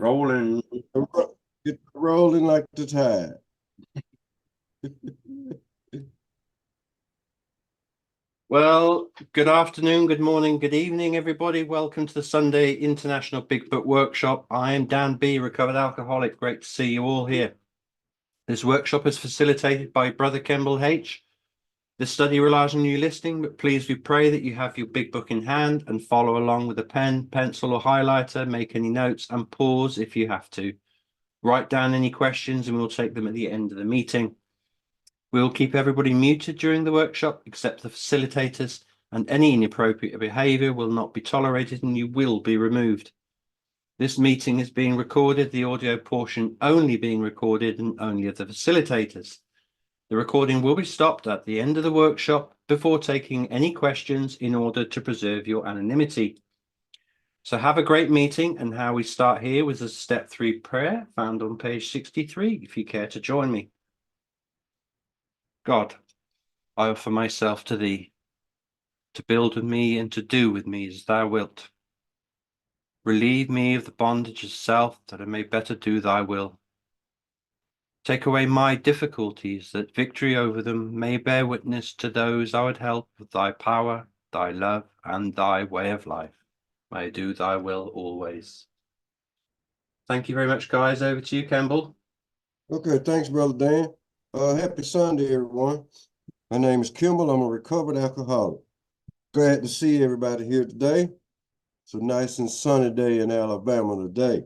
Rolling. Get rolling like the tide. Well, good afternoon, good morning, good evening, everybody. Welcome to the Sunday International Big Book Workshop. I am Dan B, recovered alcoholic. Great to see you all here. This workshop is facilitated by Brother Kemble H. This study relies on you listening, but please we pray that you have your big book in hand and follow along with a pen, pencil, or highlighter. Make any notes and pause if you have to. Write down any questions and we'll take them at the end of the meeting. We'll keep everybody muted during the workshop except the facilitators, and any inappropriate behaviour will not be tolerated and you will be removed. This meeting is being recorded, the audio portion only being recorded and only of the facilitators. The recording will be stopped at the end of the workshop before taking any questions in order to preserve your anonymity. So have a great meeting, and how we start here with a step 3 prayer found on page 63, if you care to join me. God, I offer myself to thee, to build with me and to do with me as thou wilt. Relieve me of the bondage of self, that I may better do thy will. Take away my difficulties, that victory over them may bear witness to those I would help with thy power, thy love, and thy way of life. May I do thy will always. Thank you very much, guys. Over to you, Kemble. Okay, thanks, Brother Dan. Happy Sunday, everyone. My name is Kimball. I'm a recovered alcoholic. Glad to see everybody here today. It's a nice and sunny day in Alabama today.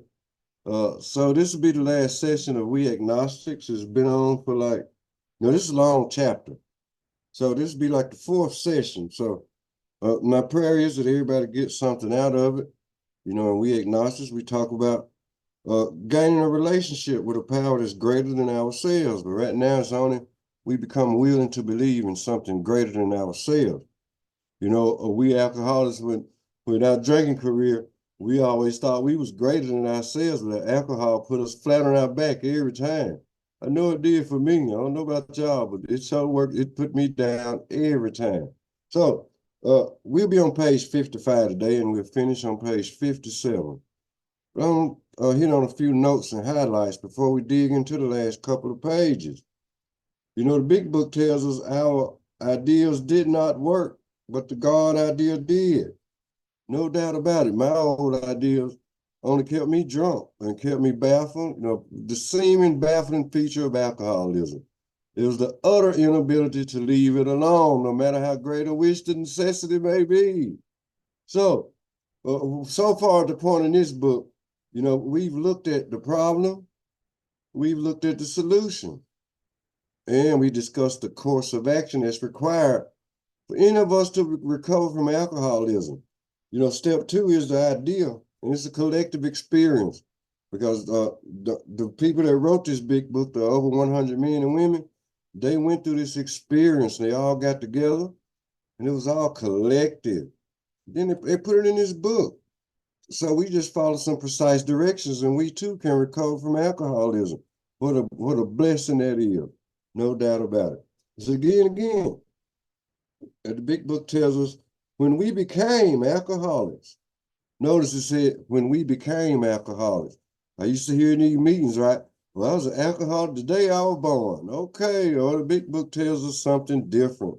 So this will be the last session of We Agnostics. It's been on for this is a long chapter. So this will be like the 4th session. So my prayer is that everybody gets something out of it. You know, in We Agnostics, we talk about gaining a relationship with a power that's greater than ourselves. But right now, it's only we become willing to believe in something greater than ourselves. You know, we alcoholics, with our drinking career, we always thought we was greater than ourselves, but alcohol put us flat on our back every time. I know it did for me. I don't know about y'all, but it so worked. It put me down every time. So we'll be on page 55 today, and we'll finish on page 57. I'm hit on a few notes and highlights before we dig into the last couple of pages. You know, the big book tells us our ideals did not work, but the God idea did. No doubt about it. My old ideas only kept me drunk and kept me baffled. You know, the seeming baffling feature of alcoholism. It was the utter inability to leave it alone, no matter how great a wish the necessity may be. So far at the point in this book, you know, we've looked at the problem, we've looked at the solution, and we discussed the course of action that's required for any of us to recover from alcoholism. You know, step 2 is the idea, and it's a collective experience, because the people that wrote this big book, the over 100 men and women, they went through this experience, and they all got together, and it was all collective. Then they put it in this book. So we just follow some precise directions, and we too can recover from alcoholism. What a blessing that is, no doubt about it. So again, the big book tells us when we became alcoholics. Notice it said when we became alcoholics. I used to hear in these meetings, right? Well, I was an alcoholic the day I was born. Okay, or the big book tells us something different.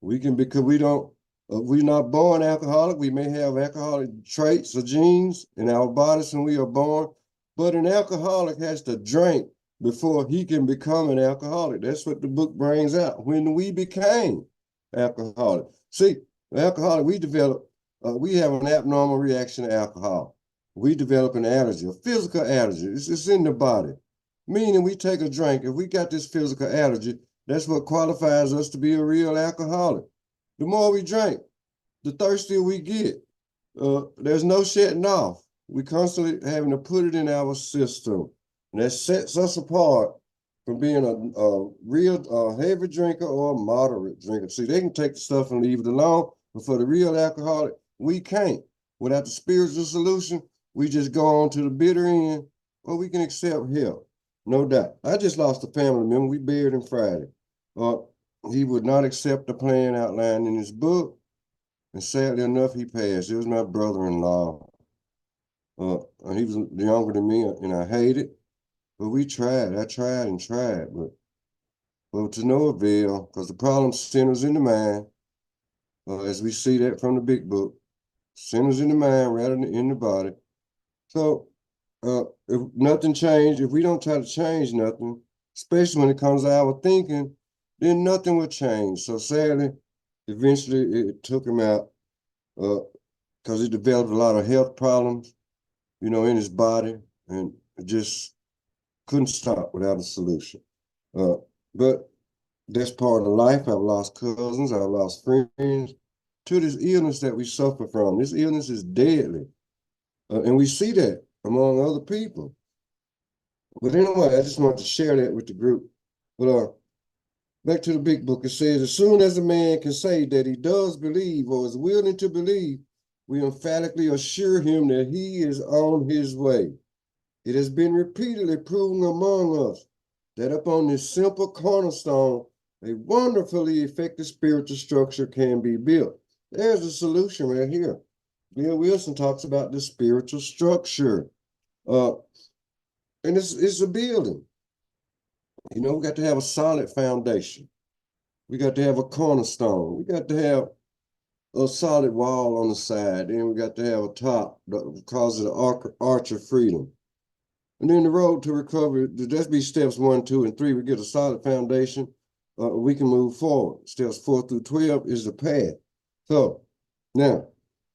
We can, because we're not born alcoholic. We may have alcoholic traits or genes in our bodies when we are born, but an alcoholic has to drink before he can become an alcoholic. That's what the book brings out. When we became alcoholic. See, alcoholic, we have an abnormal reaction to alcohol. We develop an allergy, a physical allergy. It's in the body. Meaning we take a drink. If we got this physical allergy, that's what qualifies us to be a real alcoholic. The more we drink, the thirstier we get. There's no shutting off. We constantly having to put it in our system. And that sets us apart from being a real heavy drinker or a moderate drinker. See, they can take the stuff and leave it alone, but for the real alcoholic, we can't. Without the spiritual solution, we just go on to the bitter end, or we can accept help. No doubt. I just lost a family member. We buried him Friday. He would not accept the plan outlined in his book, and sadly enough, he passed. It was my brother-in-law. He was younger than me, and I hated. But we tried. I tried and tried, but to no avail, because the problem centers in the mind, as we see that from the big book, centers in the mind rather than in the body. So if nothing changed, if we don't try to change nothing, especially when it comes to our thinking, then nothing will change. So sadly, eventually it took him out because he developed a lot of health problems, in his body, and it just couldn't stop without a solution. But that's part of life. I've lost cousins, I've lost friends to this illness that we suffer from. This illness is deadly. And we see that among other people. But anyway, I just wanted to share that with the group. But back to the big book, it says, as soon as a man can say that he does believe or is willing to believe, we emphatically assure him that he is on his way. It has been repeatedly proven among us that upon this simple cornerstone, a wonderfully effective spiritual structure can be built. There's a solution right here. Bill Wilson talks about the spiritual structure. And it's a building. We got to have a solid foundation. We got to have a cornerstone. We got to have a solid wall on the side. Then we got to have a top because of the arch of freedom. And then the road to recovery, that's be steps 1, 2, and 3. We get a solid foundation. We can move forward. Steps 4 through 12 is the path. So now,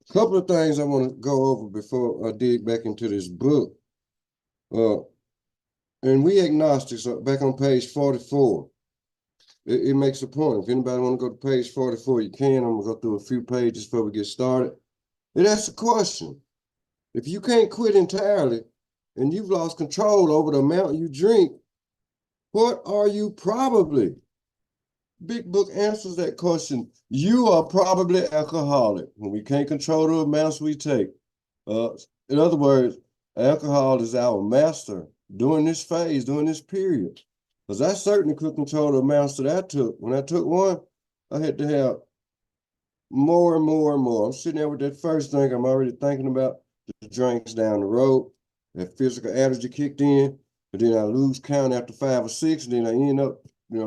a couple of things I want to go over before I dig back into this book. And We Agnostics, back on page 44, it makes a point. If anybody want to go to page 44, you can. I'm going to go through a few pages before we get started. It asks a question. If you can't quit entirely and you've lost control over the amount you drink, what are you probably? Big Book answers that question. You are probably alcoholic when we can't control the amounts we take. In other words, alcohol is our master during this phase, during this period. Because I certainly could control the amounts that I took. When I took one, I had to have more and more and more. I'm sitting there with that first drink. I'm already thinking about the drinks down the road. That physical allergy kicked in, and then I lose count after 5 or 6, and then I end up,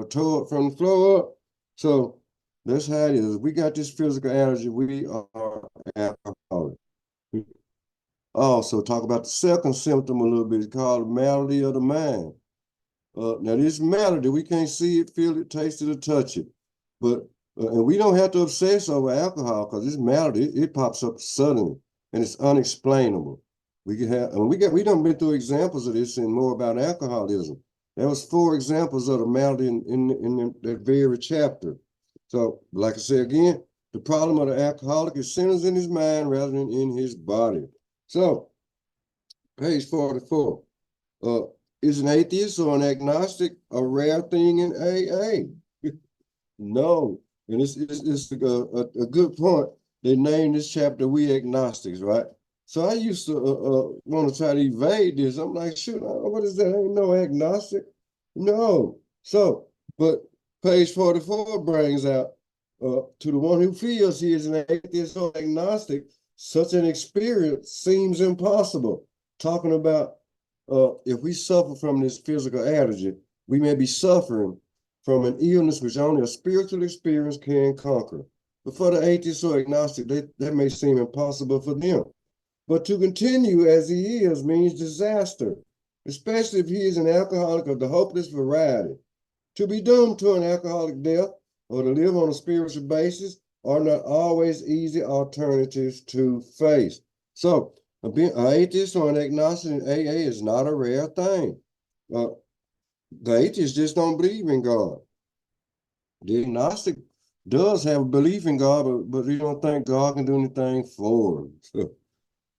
tore up from the floor up. So that's how it is. We got this physical allergy. We are alcoholic. Also, talk about the second symptom a little bit. It's called malady of the mind. Now, this malady, we can't see it, feel it, taste it, or touch it. But and we don't have to obsess over alcohol because this malady, it pops up suddenly and it's unexplainable. We done been through examples of this and more about alcoholism. There was 4 examples of the malady in that very chapter. So, like I said again, the problem of the alcoholic is centers in his mind rather than in his body. So, page 44. Is an atheist or an agnostic a rare thing in AA? No. And it's a good point. They named this chapter We Agnostics, right? So I used to want to try to evade this. I'm like, shoot, what is that? Ain't no agnostic. No. So, but page 44 brings out to the one who feels he is an atheist or agnostic, such an experience seems impossible. Talking about if we suffer from this physical allergy, we may be suffering from an illness which only a spiritual experience can conquer. But for the atheist or agnostic, that may seem impossible for them. But to continue as he is means disaster, especially if he is an alcoholic of the hopeless variety. To be doomed to an alcoholic death or to live on a spiritual basis are not always easy alternatives to face. So, being an atheist or an agnostic in AA is not a rare thing. The atheist just don't believe in God. The agnostic does have a belief in God, but he don't think God can do anything for him.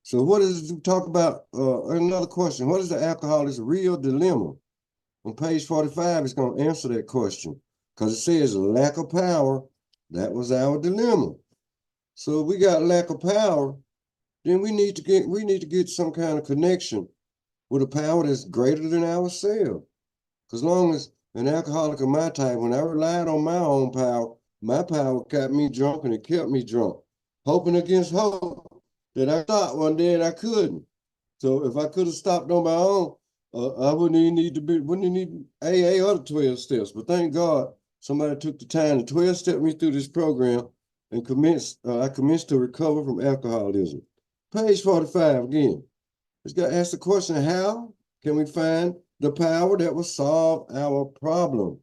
So what is talk about? Another question. What is the alcoholic's real dilemma? On page 45, it's going to answer that question because it says lack of power. That was our dilemma. So if we got lack of power, then we need to get some kind of connection with a power that's greater than ourselves. Because long as an alcoholic of my type, when I relied on my power got me drunk and it kept me drunk, hoping against hope that I thought one day and I couldn't. So if I could have stopped on my own, I wouldn't even need AA or the 12 steps. But thank God somebody took the time to 12-step me through this program and I commenced to recover from alcoholism. Page 45 again. It's got to ask the question, how can we find the power that will solve our problem?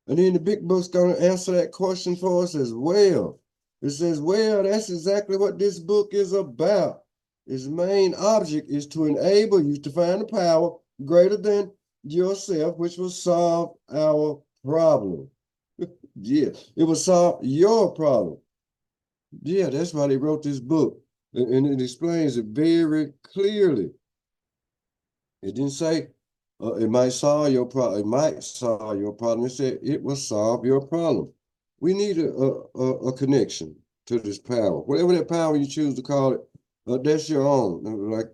And then the big book's going to answer that question for us as well. It says, well, that's exactly what this book is about. Its main object is to enable you to find a power greater than yourself, which will solve our problem. Yeah, it will solve your problem. Yeah, that's why they wrote this book. And it explains it very clearly. It didn't say it might solve your problem. It might solve your problem. It said it will solve your problem. We need a connection to this power. Whatever that power you choose to call it, that's your own. Like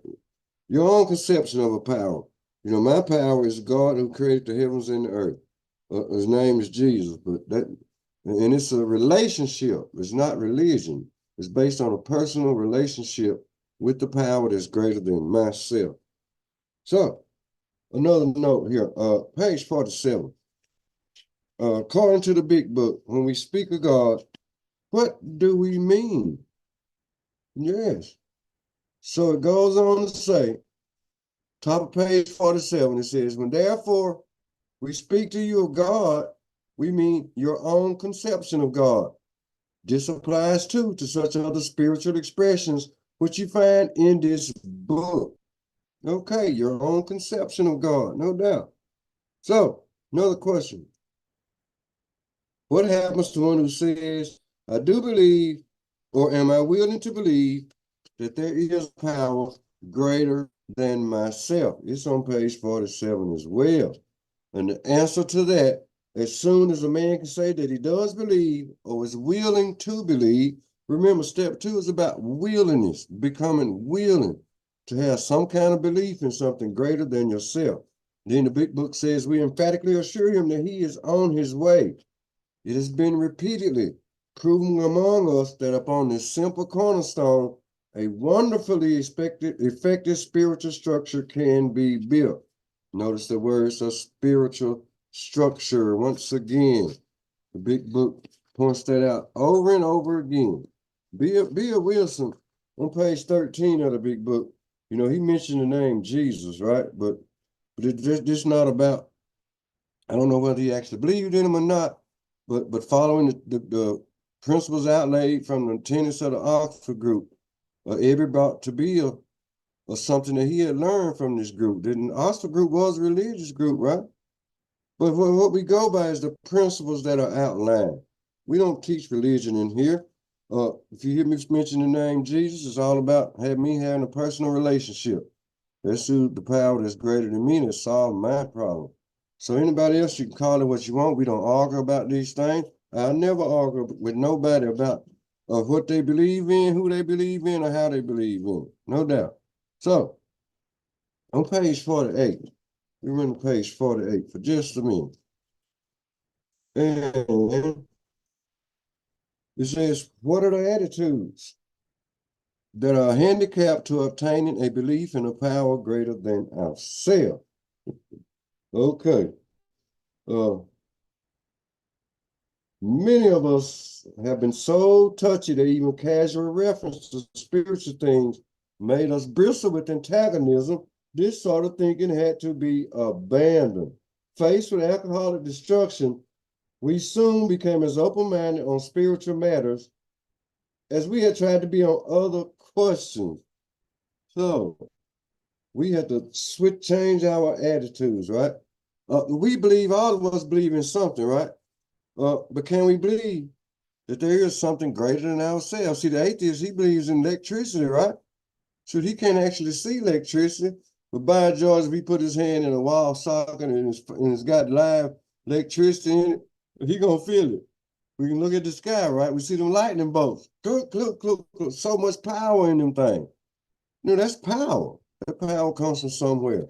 your own conception of a power. You know, my power is God who created the heavens and the earth. His name is Jesus, and it's a relationship. It's not religion. It's based on a personal relationship with the power that's greater than myself. So, another note here, page 47. According to the big book, when we speak of God, what do we mean? Yes. So it goes on to say, top of page 47, it says, when therefore we speak to you of God, we mean your own conception of God. This applies too to such other spiritual expressions which you find in this book. Okay, your own conception of God, no doubt. So, another question. What happens to one who says, I do believe, or am I willing to believe that there is power greater than myself? It's on page 47 as well. And the answer to that, as soon as a man can say that he does believe or is willing to believe, remember, step 2 is about willingness, becoming willing to have some kind of belief in something greater than yourself. Then the big book says we emphatically assure him that he is on his way. It has been repeatedly proven among us that upon this simple cornerstone, a wonderfully effective spiritual structure can be built. Notice the words of spiritual structure. Once again, the big book points that out over and over again. Bill Wilson, on page 13 of the big book, you know, he mentioned the name Jesus, right? But it's not about, I don't know whether he actually believed in him or not, but following the principles outlaid from the tenets of the Oxford group, Every brought to be or something that he had learned from this group. The Oxford group was a religious group, right? But what we go by is the principles that are outlined. We don't teach religion in here. If you hear me mention the name Jesus, it's all about me having a personal relationship. That's the power that's greater than me that solved my problem. So anybody else, you can call it what you want. We don't argue about these things. I never argue with nobody about what they believe in, who they believe in, or how they believe in it. No doubt. So on page 48, we're on page 48 for just a minute. And it says, what are the attitudes that are handicapped to obtaining a belief in a power greater than ourselves? Okay. Many of us have been so touchy that even casual reference to spiritual things made us bristle with antagonism. This sort of thinking had to be abandoned. Faced with alcoholic destruction, we soon became as open-minded on spiritual matters as we had tried to be on other questions. So we had to change our attitudes, right? We believe, all of us believe in something, right? But can we believe that there is something greater than ourselves? See, the atheist, he believes in electricity, right? So he can't actually see electricity. But by George, if he put his hand in a wall socket and it's got live electricity in it, he gonna feel it. We can look at the sky, right? We see them lightning bolts. Look, look, look, look. So much power in them things. You know, that's power. That power comes from somewhere.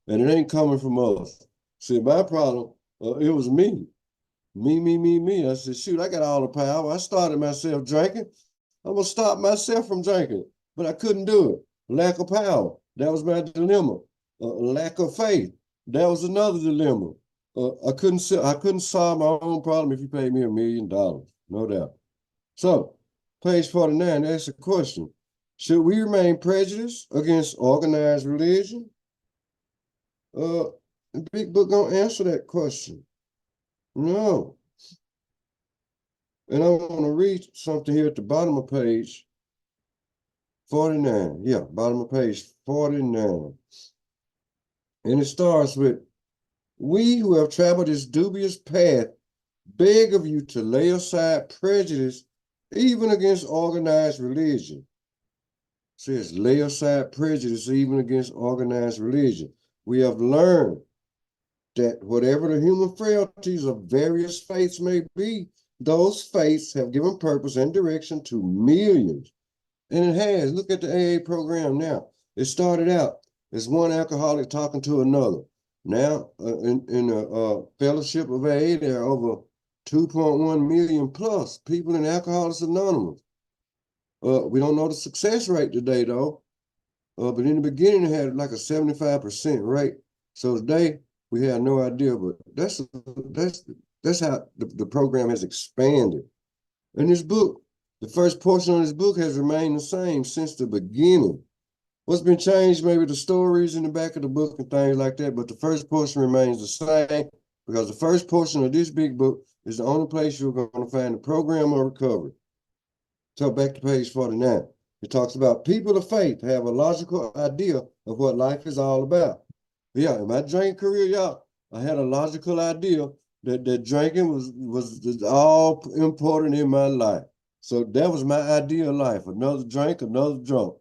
And it ain't coming from us. See, my problem, it was me. Me. I said, shoot, I got all the power. I started myself drinking. I'm going to stop myself from drinking. But I couldn't do it. Lack of power. That was my dilemma. Lack of faith. That was another dilemma. I couldn't solve my own problem if you paid me $1 million, no doubt. So, page 49 asks a question. Should we remain prejudiced against organized religion? The big book don't answer that question. No. And I want to read something here at the bottom of page 49. Yeah, bottom of page 49. And it starts with, we who have traveled this dubious path beg of you to lay aside prejudice even against organized religion. It says lay aside prejudice even against organized religion. We have learned that whatever the human frailties of various faiths may be, those faiths have given purpose and direction to millions. And it has. Look at the AA program now. It started out as one alcoholic talking to another. Now, in a fellowship of AA, there are over 2.1 million plus people in Alcoholics Anonymous. We don't know the success rate today, though. But in the beginning, it had like a 75% rate. So today, we have no idea. But that's how the program has expanded. In this book, the first portion of this book has remained the same since the beginning. What's been changed, maybe the stories in the back of the book and things like that, but the first portion remains the same because the first portion of this big book is the only place you're going to find the program of recovery. So back to page 49. It talks about people of faith have a logical idea of what life is all about. Yeah, in my drinking career, y'all, I had a logical idea that drinking was all important in my life. So that was my idea of life. Another drink, another drunk.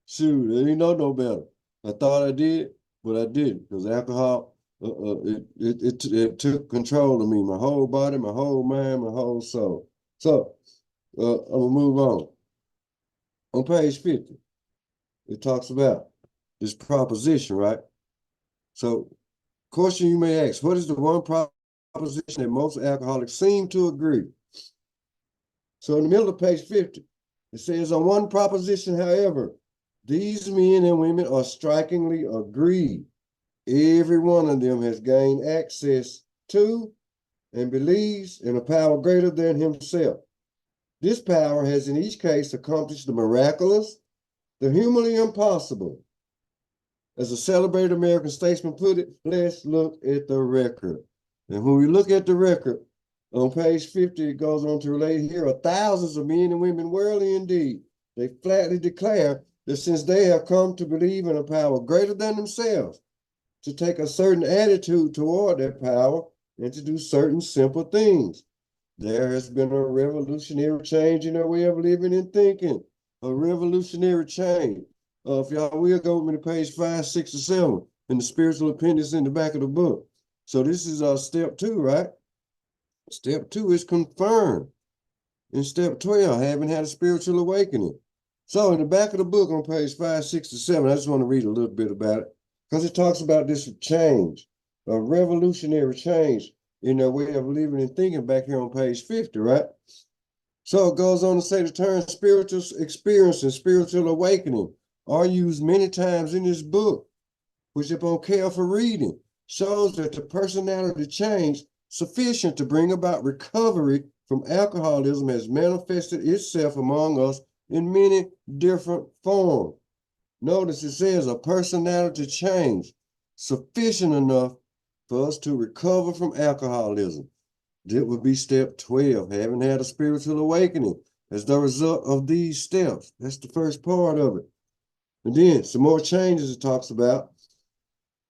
Shoot, I didn't know no better. I thought I did, but I didn't, because alcohol, it took control of me, my whole body, my whole mind, my whole soul. So I'm gonna move on. On page 50, it talks about this proposition, right? So, question you may ask, what is the one proposition that most alcoholics seem to agree? So in the middle of page 50, it says on one proposition, however, these men and women are strikingly agreed. Every one of them has gained access to and believes in a power greater than himself. This power has in each case accomplished the miraculous, the humanly impossible. As a celebrated American statesman put it, let's look at the record. And when we look at the record, on page 50, it goes on to relate here are thousands of men and women, worldly indeed. They flatly declare that since they have come to believe in a power greater than themselves, to take a certain attitude toward that power and to do certain simple things. There has been a revolutionary change in their way of living and thinking, a revolutionary change. If y'all will go with me to page 5, 6, or 7 in the spiritual appendix in the back of the book. So this is step 2, right? Step 2 is confirmed. In step 12, having had a spiritual awakening. So in the back of the book on page 5, 6, or 7, I just want to read a little bit about it because it talks about this change, a revolutionary change in their way of living and thinking back here on page 50, right? So it goes on to say the term spiritual experience and spiritual awakening are used many times in this book, which upon careful reading shows that the personality change sufficient to bring about recovery from alcoholism has manifested itself among us in many different forms. Notice it says a personality change sufficient enough for us to recover from alcoholism. That would be step 12, having had a spiritual awakening as the result of these steps. That's the first part of it. And then some more changes it talks about.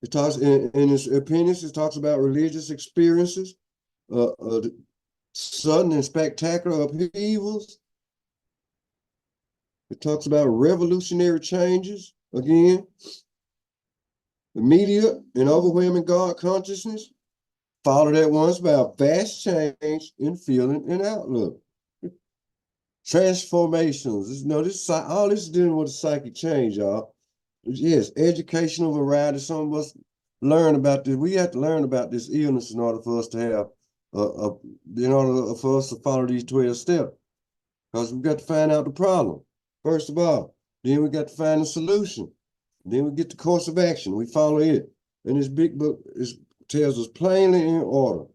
It talks in its appendix, it talks about religious experiences, sudden and spectacular upheavals. It talks about revolutionary changes, again, immediate and overwhelming God consciousness, followed at once by a vast change in feeling and outlook. Transformations. All this is dealing with a psychic change, y'all. Yes, educational variety. Some of us learn about this. We have to learn about this illness in order for us to have, in order for us to follow these 12 steps. Because we've got to find out the problem, first of all. Then we got to find the solution. Then we get the course of action. We follow it. And this big book tells us plainly in order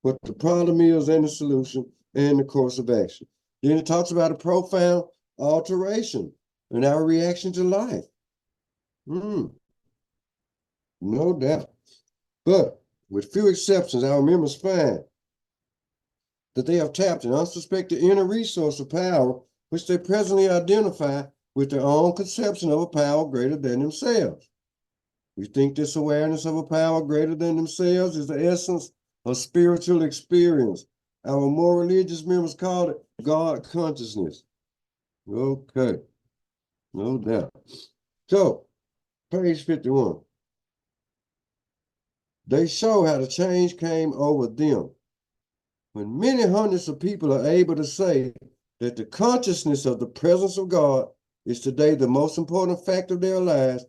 what the problem is and the solution and the course of action. Then it talks about a profound alteration in our reaction to life. No doubt. But with few exceptions, our members find that they have tapped an unsuspected inner resource of power, which they presently identify with their own conception of a power greater than themselves. We think this awareness of a power greater than themselves is the essence of spiritual experience. Our more religious members call it God consciousness. Okay, no doubt. So, page 51. They show how the change came over them. When many hundreds of people are able to say that the consciousness of the presence of God is today the most important fact of their lives,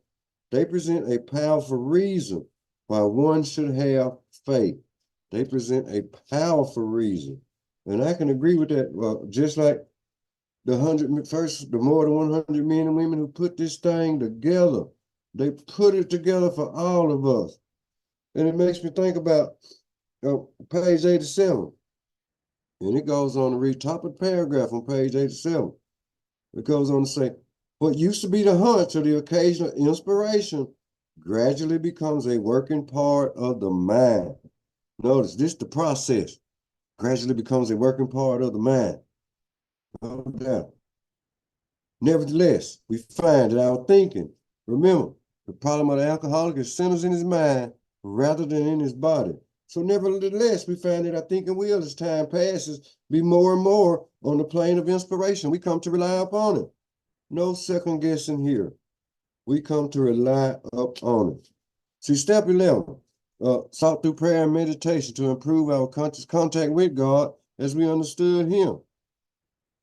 they present a powerful reason why one should have faith. They present a powerful reason. And I can agree with that. Well, just like the more than 100 men and women who put this thing together, they put it together for all of us. And it makes me think about page 87. And it goes on to read top of the paragraph on page 87. It goes on to say, what used to be the hunch or the occasional inspiration gradually becomes a working part of the mind. Notice this, the process gradually becomes a working part of the mind. No doubt. Nevertheless, we find that our thinking, remember, the problem of the alcoholic is centers in his mind rather than in his body. So nevertheless, we find that our thinking will, as time passes, be more and more on the plane of inspiration. We come to rely upon it. No second guessing here. We come to rely upon it. See, step 11, sought through prayer and meditation to improve our conscious contact with God as we understood him.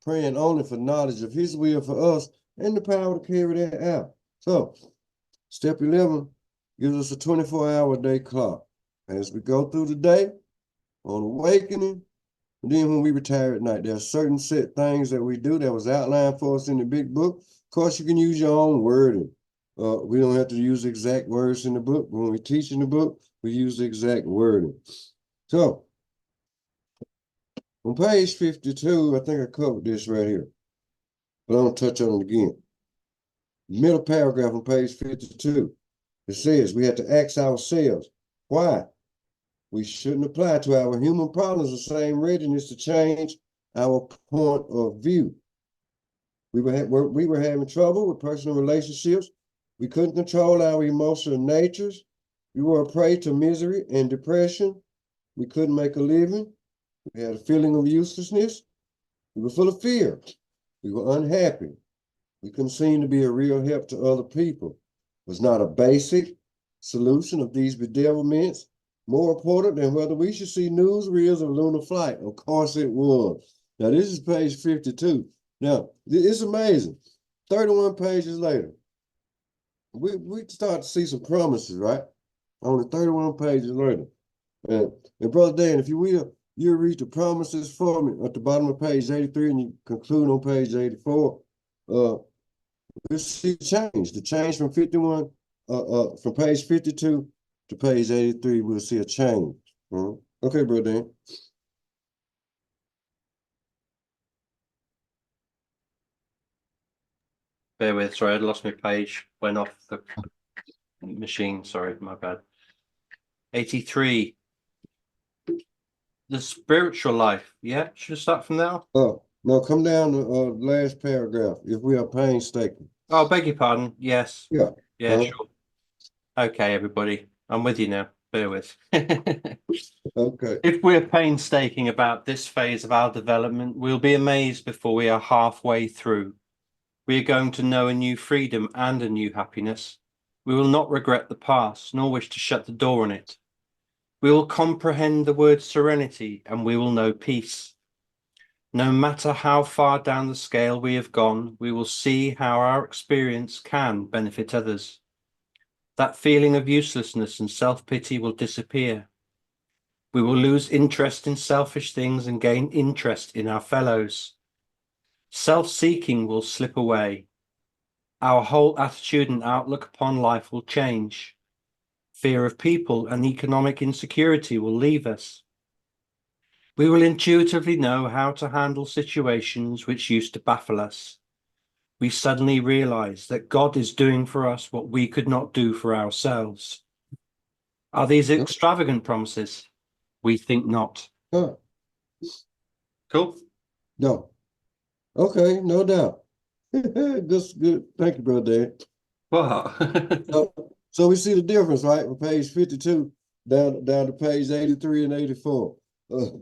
Praying only for knowledge of his will for us and the power to carry that out. So, step 11 gives us a 24-hour day clock. As we go through the day, on awakening, and then when we retire at night, there are certain set things that we do that was outlined for us in the big book. Of course, you can use your own wording. We don't have to use exact words in the book. When we teach in the book, we use the exact wording. So, on page 52, I think I covered this right here, but I don't touch on it again. Middle paragraph on page 52, it says we have to ask ourselves, why? We shouldn't apply to our human problems the same readiness to change our point of view. We were having trouble with personal relationships. We couldn't control our emotional natures. We were a prey to misery and depression. We couldn't make a living. We had a feeling of uselessness. We were full of fear. We were unhappy. We couldn't seem to be a real help to other people. It was not a basic solution of these bedevilments more important than whether we should see newsreels of lunar flight. Of course it was. Now, this is page 52. Now, it's amazing. 31 pages later, we start to see some promises, right? Only 31 pages later. And Brother Dan, if you will, you read the promises for me at the bottom of page 83 and you conclude on page 84. We'll see the change from 51, from page 52 to page 83, we'll see a change. Okay, Brother Dan. Bear with, sorry, I lost my page, went off the machine, sorry, my bad. 83. The spiritual life. Yeah, should I start from now? No, come down to last paragraph. If we are painstaking. Oh, beg your pardon. Yes. Yeah. Yeah, sure. Okay, everybody. I'm with you now. Bear with. Okay. If we're painstaking about this phase of our development, we'll be amazed before we are halfway through. We are going to know a new freedom and a new happiness. We will not regret the past, nor wish to shut the door on it. We will comprehend the word serenity, and we will know peace. No matter how far down the scale we have gone, we will see how our experience can benefit others. That feeling of uselessness and self-pity will disappear. We will lose interest in selfish things and gain interest in our fellows. Self-seeking will slip away. Our whole attitude and outlook upon life will change. Fear of people and economic insecurity will leave us. We will intuitively know how to handle situations which used to baffle us. We suddenly realize that God is doing for us what we could not do for ourselves. Are these extravagant promises? We think not. Huh. Cool. No. Okay, no doubt. That's good. Thank you, Brother Dan. Wow. So we see the difference, right? From page 52 down to page 83 and 84. But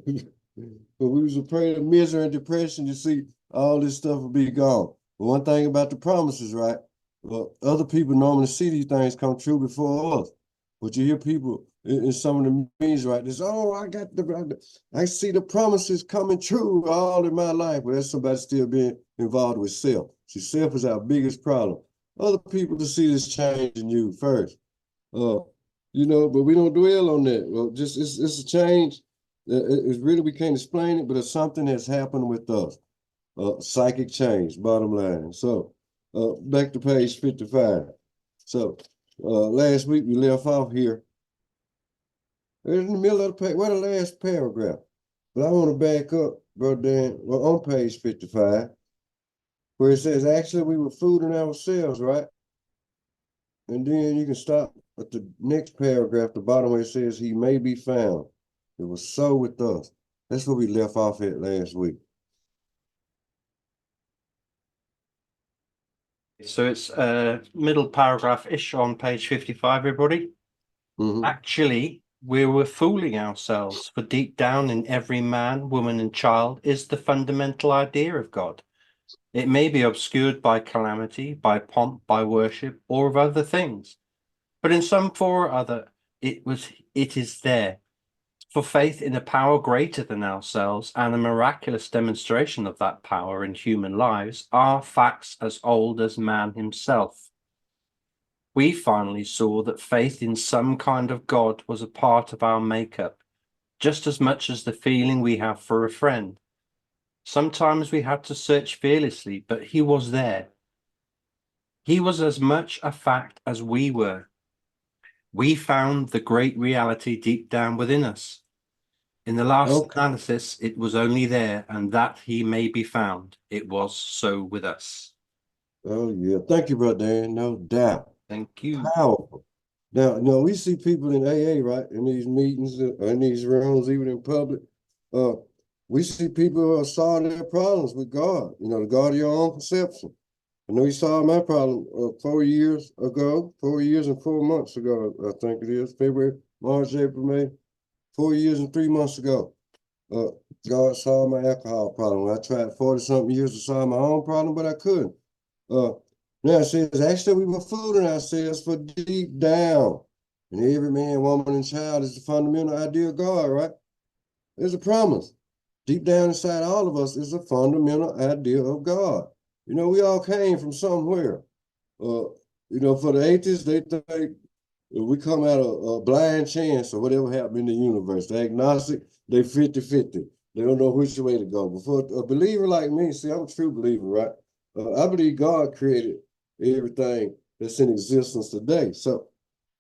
we was afraid of misery and depression, you see, all this stuff will be gone. But one thing about the promises, right? Well, other people normally see these things come true before us. But you hear people in some of the meetings, right? This, oh, I see the promises coming true all in my life. But that's somebody still being involved with self. See, self is our biggest problem. Other people to see this change in you first. But we don't dwell on that. Well, just it's a change. It's really, we can't explain it, but it's something that's happened with us. Psychic change, bottom line. So back to page 55. So last week we left off here. It's in the middle of the page, the last paragraph. But I want to back up, Brother Dan, well, on page 55, where it says, actually, we were fooling ourselves, right? And then you can stop at the next paragraph, the bottom where it says, he may be found. It was so with us. That's where we left off at last week. So it's middle paragraph-ish on page 55, everybody. Actually, we were fooling ourselves, for deep down in every man, woman, and child is the fundamental idea of God. It may be obscured by calamity, by pomp, by worship, or of other things, but in some form or other, it is there. For faith in a power greater than ourselves and a miraculous demonstration of that power in human lives are facts as old as man himself. We finally saw that faith in some kind of God was a part of our makeup, just as much as the feeling we have for a friend. Sometimes we had to search fearlessly, but he was there. He was as much a fact as we were. We found the great reality deep down within us. In the last analysis, it was only there, and that he may be found. It was so with us. Oh, yeah. Thank you, Brother Dan. No doubt. Thank you. Powerful. Now, we see people in AA, right, in these meetings, in these rooms, even in public. We see people solving their problems with God, the God of your own conception. I know he solved my problem 4 years ago, 4 years and 4 months ago, I think it is, February, March, April, May, 4 years and 3 months ago. God solved my alcohol problem. I tried 40-something years to solve my own problem, but I couldn't. Now it says, actually, we were fooling ourselves, for deep down. And every man, woman, and child is the fundamental idea of God, right? There's a promise. Deep down inside all of us is a fundamental idea of God. We all came from somewhere. For the atheists, they think we come out of a blind chance or whatever happened in the universe. The agnostic, they 50-50. They don't know which way to go. But for a believer like me, see, I'm a true believer, right? I believe God created everything that's in existence today. So,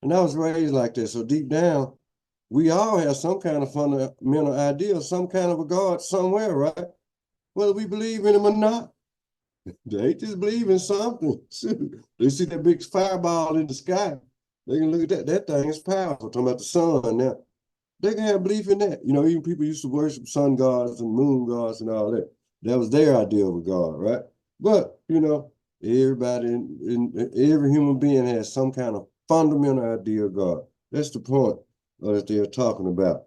and I was raised like that. So deep down, we all have some kind of fundamental idea, some kind of a God somewhere, right? Whether we believe in him or not. The atheists believe in something. They see that big fireball in the sky. They can look at that. That thing is powerful. Talking about the sun now. They can have belief in that. Even people used to worship sun gods and moon gods and all that. That was their idea of a God, right? But, everybody in every human being has some kind of fundamental idea of God. That's the point that they're talking about.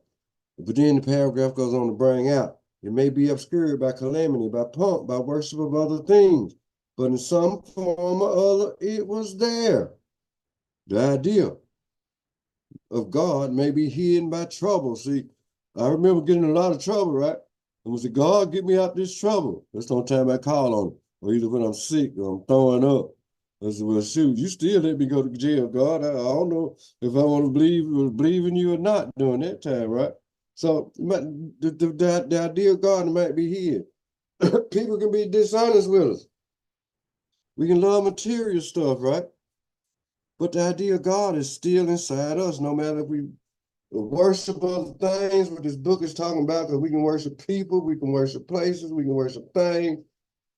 But then the paragraph goes on to bring out, it may be obscured by calamity, by pomp, by worship of other things, but in some form or other, it was there. The idea of God may be hidden by trouble. See, I remember getting in a lot of trouble, right? And was it God get me out this trouble? That's the only time I call on him. Or either when I'm sick or I'm throwing up. I said, well, shoot, you still let me go to jail, God. I don't know if I want to believe in you or not during that time, right? So the idea of God might be hid. People can be dishonest with us. We can love material stuff, right? But the idea of God is still inside us, no matter if we worship other things, what this book is talking about, because we can worship people, we can worship places, we can worship things,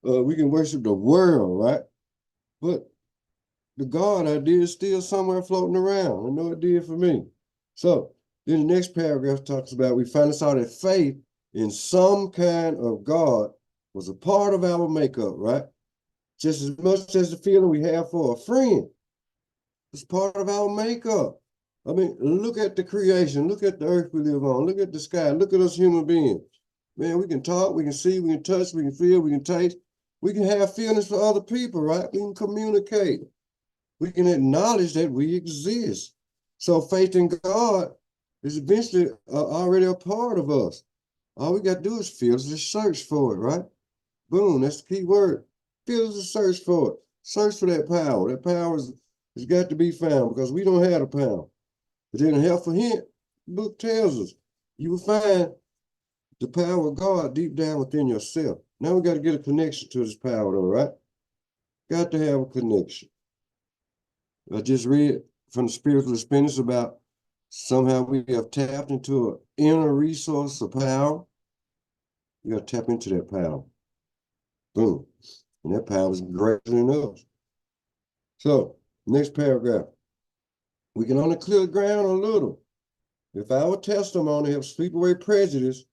we can worship the world, right? But the God idea is still somewhere floating around. I know it did for me. So then the next paragraph talks about we finally saw that faith in some kind of God was a part of our makeup, right? Just as much as the feeling we have for a friend. It's part of our makeup. I mean, look at the creation. Look at the earth we live on. Look at the sky. Look at us human beings. Man, we can talk, we can see, we can touch, we can feel, we can taste. We can have feelings for other people, right? We can communicate. We can acknowledge that we exist. So faith in God is eventually already a part of us. All we got to do is feel the search for it, right? Boom, that's the key word. Feel the search for it. Search for that power. That power has got to be found because we don't have the power. But then a helpful hint, the book tells us you will find the power of God deep down within yourself. Now we got to get a connection to this power, though, right? Got to have a connection. I just read from the spiritual experience about somehow we have tapped into an inner resource of power. You got to tap into that power. Boom. And that power is greater than us. So, next paragraph. We can only clear the ground a little. If our testimony helps sweep away prejudice,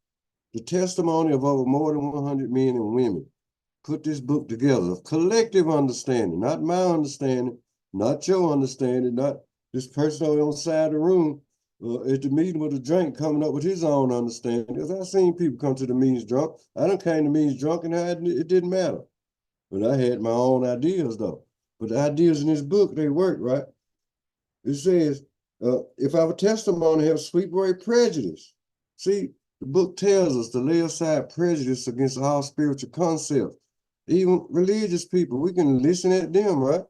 the testimony of over more than 100 men and women put this book together of collective understanding, not my understanding, not your understanding, not this person over on the side of the room at the meeting with a drink coming up with his own understanding. Because I've seen people come to the meetings drunk. I done came to meetings drunk and it didn't matter. But I had my own ideas though. But the ideas in this book, they work, right? It says, if our testimony helps sweep away prejudice. See, the book tells us to lay aside prejudice against all spiritual concepts. Even religious people, we can listen at them, right?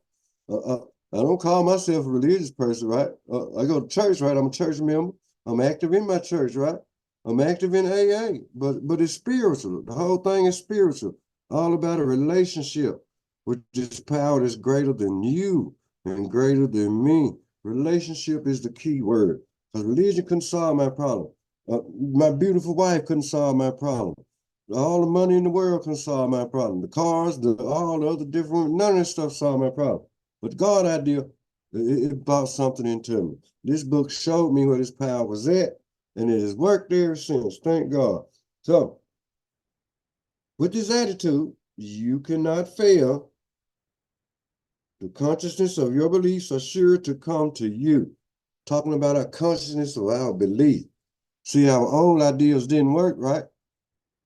I don't call myself a religious person, right? I go to church, right? I'm a church member. I'm active in my church, right? I'm active in AA, but it's spiritual. The whole thing is spiritual. All about a relationship with this power that's greater than you and greater than me. Relationship is the key word. Because religion couldn't solve my problem. My beautiful wife couldn't solve my problem. All the money in the world can solve my problem. The cars, all the other different, none of this stuff solved my problem. But God idea, it brought something into me. This book showed me where this power was at, and it has worked ever since. Thank God. So, with this attitude, you cannot fail. The consciousness of your beliefs are sure to come to you. Talking about our consciousness of our belief. See, our old ideas didn't work, right?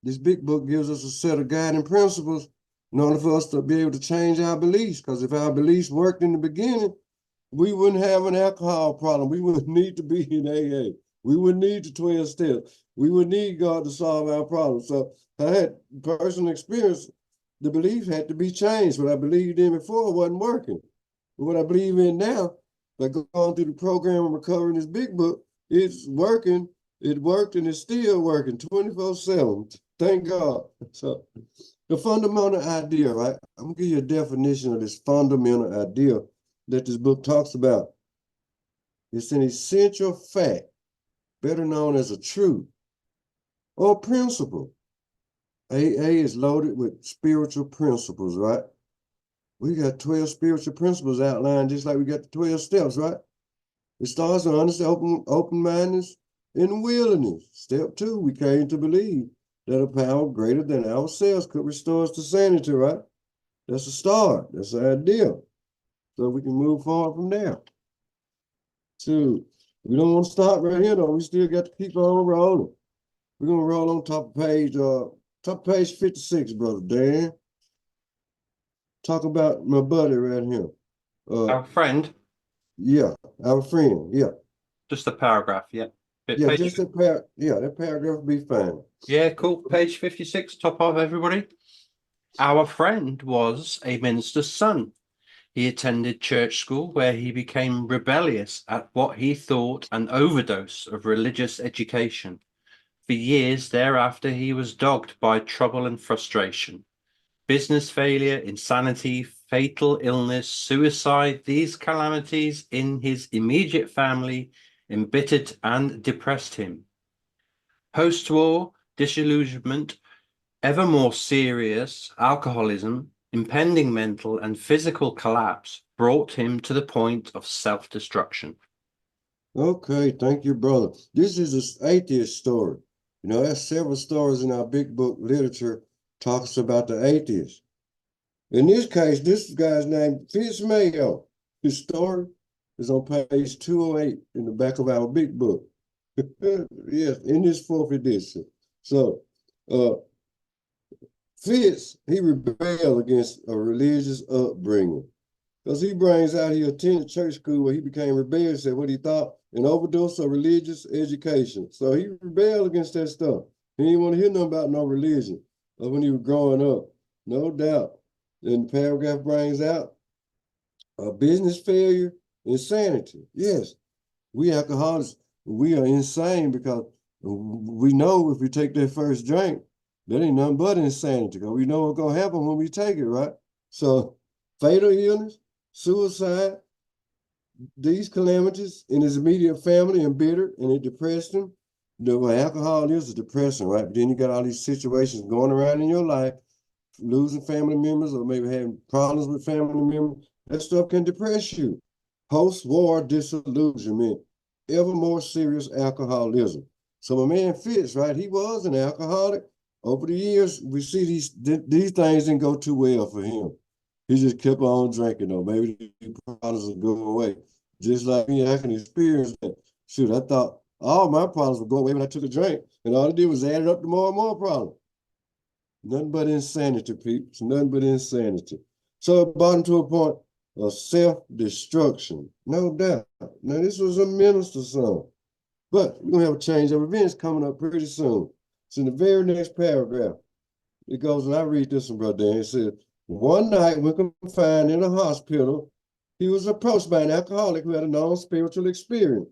This big book gives us a set of guiding principles in order for us to be able to change our beliefs. Because if our beliefs worked in the beginning, we wouldn't have an alcohol problem. We wouldn't need to be in AA. We wouldn't need the 12 steps. We would need God to solve our problems. So I had personal experience. The belief had to be changed. What I believed in before wasn't working. But what I believe in now, by going through the program and recovering this big book, it's working. It worked and it's still working 24/7. Thank God. So the fundamental idea, right? I'm gonna give you a definition of this fundamental idea that this book talks about. It's an essential fact, better known as a truth or principle. AA is loaded with spiritual principles, right? We got 12 spiritual principles outlined just like we got the 12 steps, right? It starts with honest, open-mindedness and willingness. Step 2, we came to believe that a power greater than ourselves could restore us to sanity, right? That's a start. That's the idea. So we can move forward from there. 2, we don't want to stop right here, though. We still got to keep on rolling. We're going to roll on top of page 56, Brother Dan. Talk about my buddy right here. Our friend, Yeah, our friend, yeah. just a paragraph, yeah. Yeah, just that that paragraph will be fine. Yeah, cool. Page 56, top of everybody. Our friend was a minister's son. He attended church school where he became rebellious at what he thought an overdose of religious education. For years thereafter, he was dogged by trouble and frustration. Business failure, insanity, fatal illness, suicide, these calamities in his immediate family embittered and depressed him. Post-war disillusionment, ever more serious alcoholism, impending mental and physical collapse brought him to the point of self-destruction. Okay, thank you, brother. This is an atheist story. You know, there's several stories in our big book literature talks about the atheist. In this case, this guy's name Fitz Mayo. His story is on page 208 in the back of our big book. Yes, in this fourth edition. So, Fitz, he rebelled against a religious upbringing. Because he brings out he attended church school where he became rebellious at what he thought an overdose of religious education. So he rebelled against that stuff. He didn't want to hear nothing about no religion when he was growing up, no doubt. Then the paragraph brings out a business failure, insanity. Yes, we alcoholics, we are insane because we know if we take that first drink, that ain't nothing but insanity because we know what's going to happen when we take it, right? So fatal illness, suicide, these calamities in his immediate family embittered and it depressed him. Alcohol is a depressant, right? But then you got all these situations going around in your life, losing family members or maybe having problems with family members. That stuff can depress you. Post-war disillusionment, ever more serious alcoholism. So my man Fitz, right? He was an alcoholic. Over the years, we see these things didn't go too well for him. He just kept on drinking, though. Maybe the problems would go away. Just like me, I can experience that. Shoot, I thought all my problems would go away when I took a drink, and all I did was add it up to more and more problems. Nothing but insanity, peeps. Nothing but insanity. So it brought him to a point of self-destruction. No doubt. Now, this was a minister's son. But we're going to have a change of events coming up pretty soon. It's in the very next paragraph. It goes, and I read this one, brother Dan. It says, one night when confined in a hospital, he was approached by an alcoholic who had a non-spiritual experience.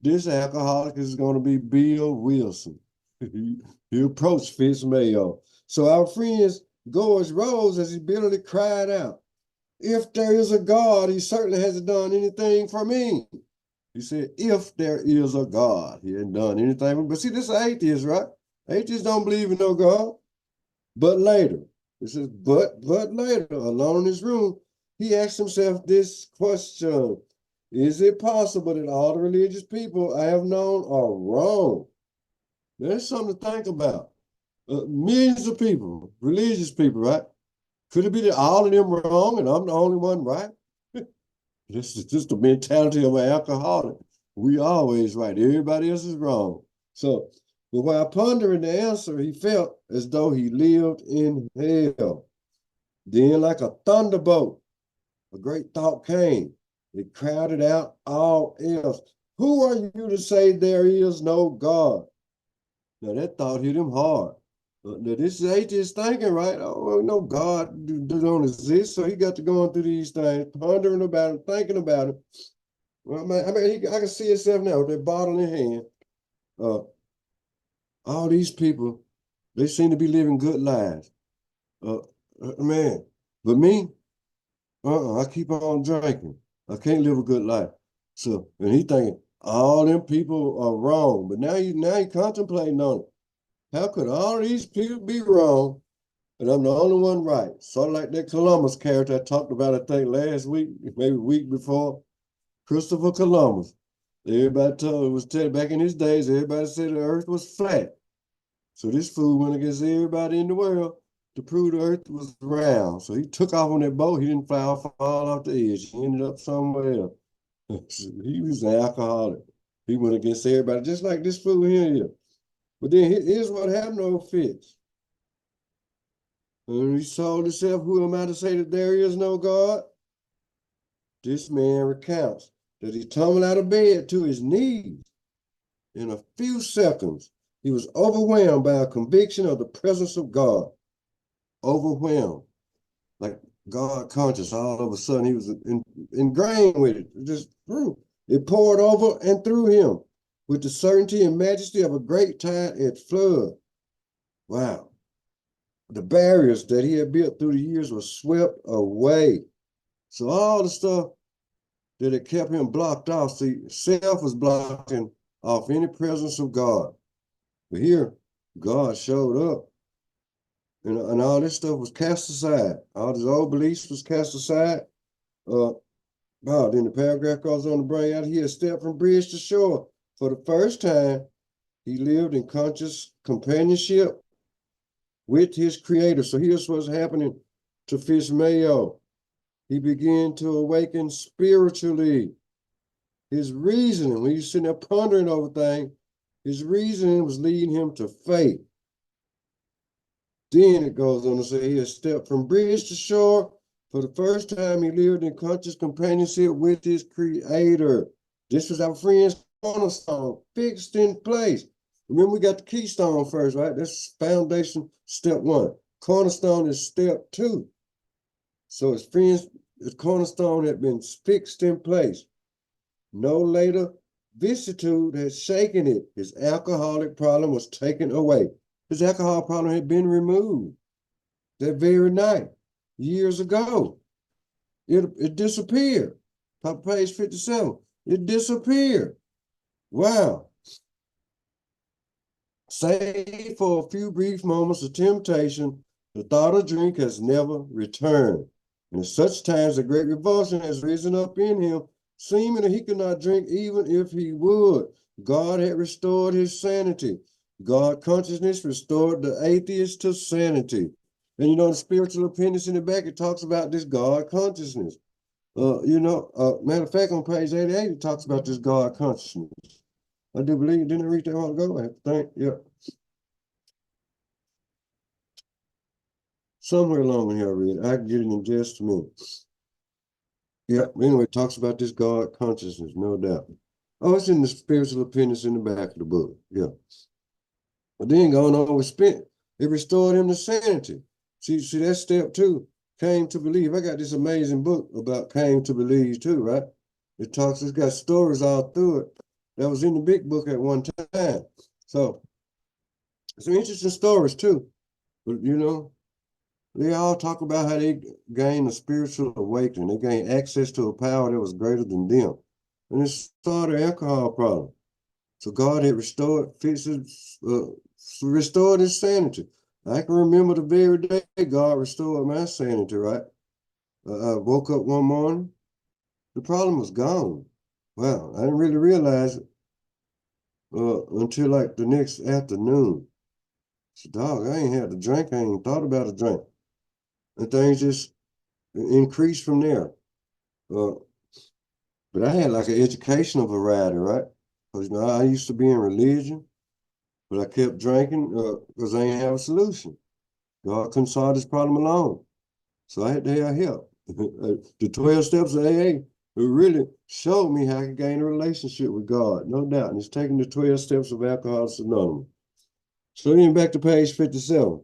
This alcoholic is going to be Bill Wilson. He approached Fitz Mayo. So our friend's gorge rose as he bitterly cried out, if there is a God, he certainly hasn't done anything for me. He said, if there is a God, he hadn't done anything. But see, this is atheist, right? Atheists don't believe in no God. But later, it says, but later, alone in his room, he asked himself this question. Is it possible that all the religious people I have known are wrong? That's something to think about. Millions of people, religious people, right? Could it be that all of them wrong and I'm the only one right? This is just the mentality of an alcoholic. We always right. Everybody else is wrong. So, but while pondering the answer, he felt as though he lived in hell. Then, like a thunderbolt, a great thought came. It crowded out all else. Who are you to say there is no God? Now, that thought hit him hard. Now, this is atheist thinking, right? Oh, no, God don't exist. So he got to going through these things, pondering about it, thinking about it. Well, man, I can see himself now with that bottle in hand. All these people, they seem to be living good lives. Man, but me, I keep on drinking. I can't live a good life. So, and he thinking all them people are wrong. But now you contemplating on it. How could all these people be wrong and I'm the only one right? Sort of like that Columbus character I talked about, I think, last week, maybe a week before. Christopher Columbus. Everybody back in his days, everybody said the earth was flat. So this fool went against everybody in the world to prove the earth was round. So he took off on that boat. He didn't fall off the edge. He ended up somewhere else. He was an alcoholic. He went against everybody, just like this fool here. But then here's what happened to old Fitz. And he told himself, who am I to say that there is no God? This man recounts that he tumbled out of bed to his knees. In a few seconds, he was overwhelmed by a conviction of the presence of God. Overwhelmed, like God conscious. All of a sudden, he was ingrained with it. It poured over and through him with the certainty and majesty of a great tide at flood. Wow. the barriers that he had built through the years were swept away. So all the stuff that had kept him blocked off, see, self was blocking off any presence of God. But here, God showed up. And all this stuff was cast aside. All these old beliefs was cast aside. Then the paragraph goes on to bring out he had stepped from bridge to shore. For the first time, he lived in conscious companionship with his creator. So here's what's happening to Fish Mayo. He began to awaken spiritually. His reasoning, when he's sitting there pondering over things, his reasoning was leading him to faith. Then it goes on to say he had stepped from bridge to shore. For the first time, he lived in conscious companionship with his creator. This was our friend's cornerstone, fixed in place. Remember, we got the keystone first, right? That's foundation, step one. Cornerstone is step two. So his friend's cornerstone had been fixed in place. No later vicissitude had shaken it. His alcoholic problem was taken away. His alcohol problem had been removed that very night, years ago. It disappeared. Top of page 57. It disappeared. Wow. Save for a few brief moments of temptation, the thought of drink has never returned. And at such times, a great revulsion has risen up in him, seeming that he could not drink even if he would. God had restored his sanity. God consciousness restored the atheist to sanity. And you know, the spiritual appendix in the back, it talks about this God consciousness. Matter of fact, on page 88, it talks about this God consciousness. I do believe, didn't I read that a while ago? I have to think, yeah. Somewhere along here I read it. I can get it in just a minute. Yeah, anyway, it talks about this God consciousness, no doubt. Oh, it's in the spiritual appendix in the back of the book. Yeah. But then going on with spent, it restored him to sanity. See, that's step two. Came to believe. I got this amazing book about came to believe too, right? It's got stories all through it that was in the big book at one time. So some interesting stories too. But you know, they all talk about how they gained a spiritual awakening. They gained access to a power that was greater than them. And it started alcohol problem. So God had restored his sanity. I can remember the very day God restored my sanity, right? I woke up one morning, the problem was gone. Wow, I didn't really realize it until like the next afternoon. So, dog, I ain't had a drink. I ain't thought about a drink. And things just increased from there. But I had like an educational variety, right? Because, I used to be in religion, but I kept drinking because I ain't have a solution. God couldn't solve this problem alone. So I had to have help. The 12 steps of AA really showed me how I could gain a relationship with God, no doubt. And it's taking the 12 steps of Alcoholics Anonymous. So then back to page 57.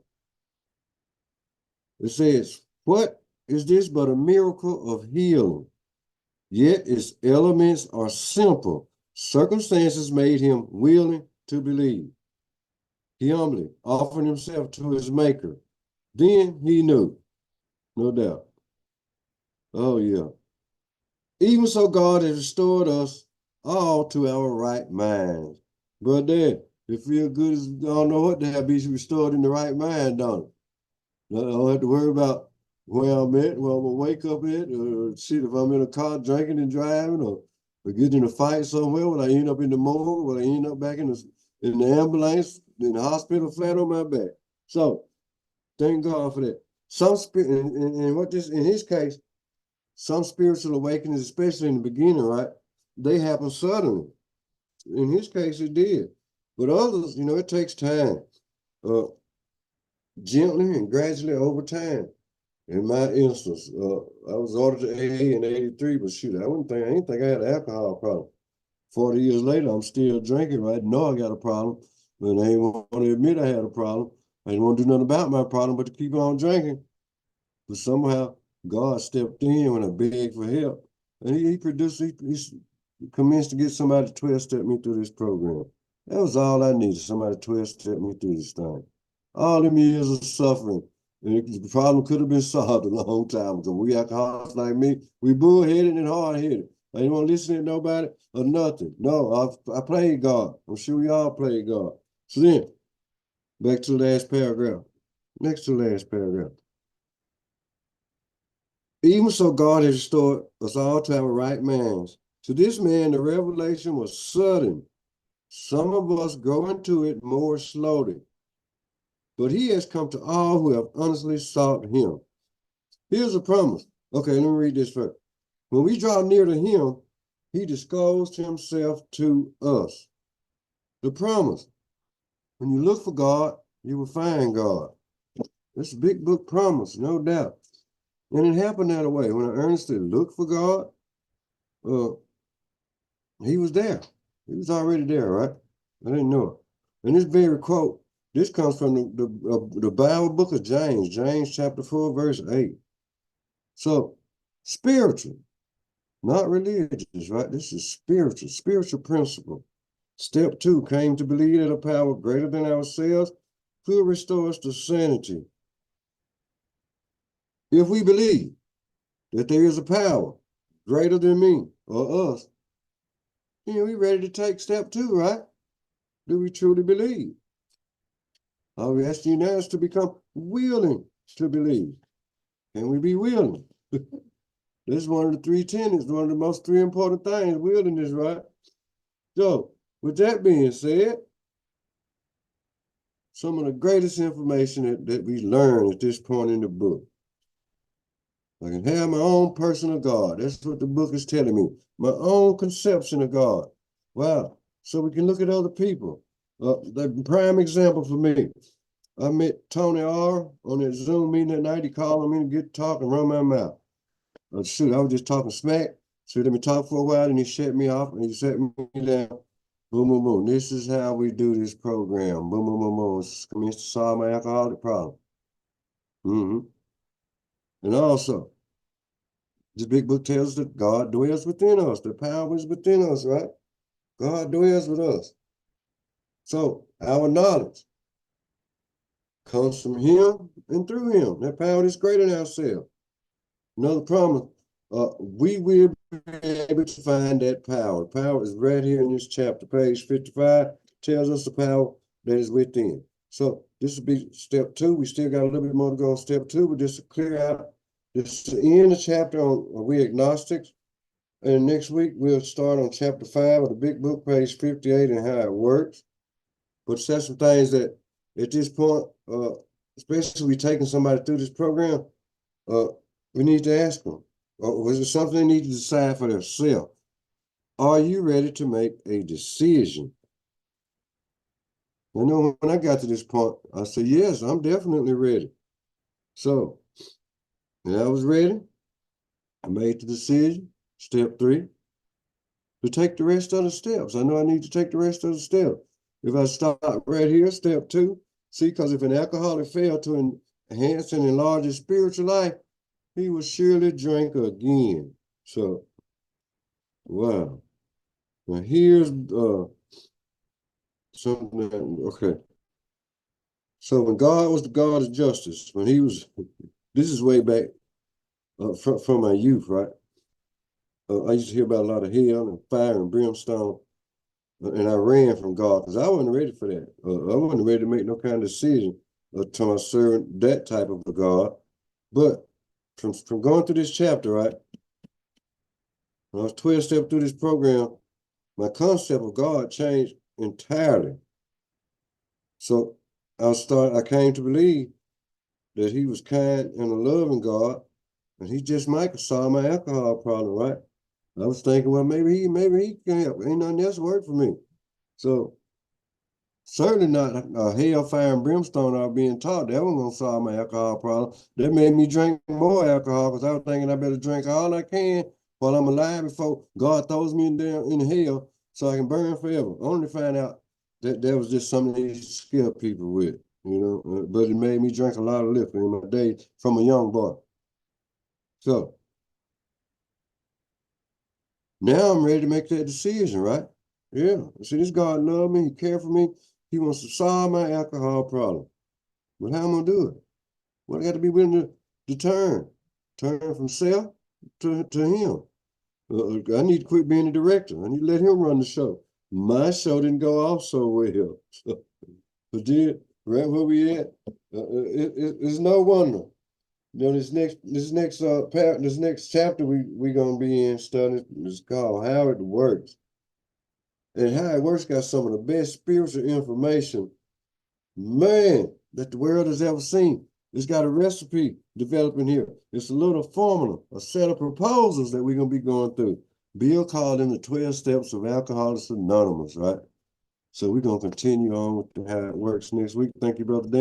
It says, what is this but a miracle of healing? Yet its elements are simple. Circumstances made him willing to believe. He humbly offered himself to his maker. Then he knew, no doubt. Oh, yeah. Even so, God has restored us all to our right minds. Brother, it feels good as I don't know what to have be restored in the right mind, don't it? I don't have to worry about where I'm at, where I'm gonna wake up at, or shit, if I'm in a car drinking and driving, or getting in a fight somewhere, will I end up in the morgue, will I end up back in the ambulance, in the hospital flat on my back? So thank God for that. Some spirit, and what this in his case, some spiritual awakenings, especially in the beginning, right? They happen suddenly. In his case, it did. But others, it takes time. Gently and gradually over time. In my instance, I was ordered to AA in 83, but shoot, I didn't think I had an alcohol problem. 40 years later, I'm still drinking, right? I know I got a problem, but I ain't want to admit I had a problem. I didn't want to do nothing about my problem, but to keep on drinking. But somehow God stepped in when I begged for help. And he commenced to get somebody to 12-step me through this program. That was all I needed, somebody to 12-step me through this thing. All them years of suffering, And the problem could have been solved a long time ago. We alcoholics like me, we bullheaded and hard-headed. I didn't want to listen to nobody or nothing. No, I played God. I'm sure we all played God. So then, back to the last paragraph. Next to the last paragraph. Even so, God has restored us all to our right minds. To this man, the revelation was sudden. Some of us go into it more slowly. But he has come to all who have honestly sought him. Here's a promise. Okay, let me read this first. When we draw near to him, he disclosed himself to us. The promise. When you look for God, you will find God. It's a big book promise, no doubt. And it happened that way. When I earnestly looked for God, he was there. He was already there, right? I didn't know it. And this very quote, this comes from the Bible book of James, James chapter 4, verse 8. So, spiritual, not religious, right? This is spiritual principle. Step 2, came to believe that a power greater than ourselves could restore us to sanity. If we believe that there is a power greater than me or us, then we're ready to take step 2, right? Do we truly believe? All we ask you now is to become willing to believe. Can we be willing? This is one of the 3 tenets, one of the most 3 important things, willingness, right? So, with that being said, some of the greatest information that we learn at this point in the book. I can have my own personal God. That's what the book is telling me. My own conception of God. Wow. So we can look at other people. The prime example for me, I met Tony R. on that Zoom meeting that night. He called me to get to talk and run my mouth. Shoot, I was just talking smack. So he let me talk for a while, and he shut me off, and he set me down. Boom, boom, boom. This is how we do this program. Boom, boom, boom, boom. It's to solve my alcoholic problem. And also, this big book tells us that God dwells within us. The power is within us, right? God dwells with us. So our knowledge comes from him and through him. That power is greater than ourselves. Another promise, we will be able to find that power. The power is right here in this chapter. Page 55 tells us the power that is within. So this will be step 2. We still got a little bit more to go on step 2, but just to clear out, this is the end of the chapter on We Agnostics. And next week, we'll start on chapter 5 of the big book, page 58, and how it works. But there's some things that at this point, especially we taking somebody through this program, we need to ask them, was it something they need to decide for themselves? Are you ready to make a decision? You know, when I got to this point, I said, yes, I'm definitely ready. So, when I was ready, I made the decision, step 3, to take the rest of the steps. I know I need to take the rest of the steps. If I stop right here, step 2, see, because if an alcoholic failed to enhance and enlarge his spiritual life, he will surely drink again. So, wow. Now here's something, okay. So when God was the God of justice, when he was, this is way back from my youth, right? I used to hear about a lot of hell and fire and brimstone, and I ran from God because I wasn't ready for that. I wasn't ready to make no kind of decision to my servant that type of a God. But from going through this chapter, right? When I was 12 steps through this program, my concept of God changed entirely. So I came to believe that he was kind and a loving God, and he just might solve my alcohol problem, right? I was thinking, well, maybe he can help. Ain't nothing else worked for me. So certainly not hellfire and brimstone I was being taught. That wasn't gonna solve my alcohol problem. That made me drink more alcohol because I was thinking I better drink all I can while I'm alive before God throws me in hell so I can burn forever. Only to find out that that was just something he scare people with, you know. But it made me drink a lot of liquor in my days from a young boy. So now I'm ready to make that decision, right? Yeah. See, this God love me. He care for me. He wants to solve my alcohol problem. But how am I gonna do it? Well, I got to be willing to turn from self to him. I need to quit being the director. I need to let him run the show. My show didn't go off so well. But then, right where we at, it's no wonder. You know, this next chapter we gonna be in studying is called How It Works. And How It Works got some of the best spiritual information, man, that the world has ever seen. It's got a recipe developing here. It's a little formula, a set of proposals that we're gonna be going through. Bill called them the 12 steps of Alcoholics Anonymous, right? So we're gonna continue on with How It Works next week. Thank you, Brother Dan.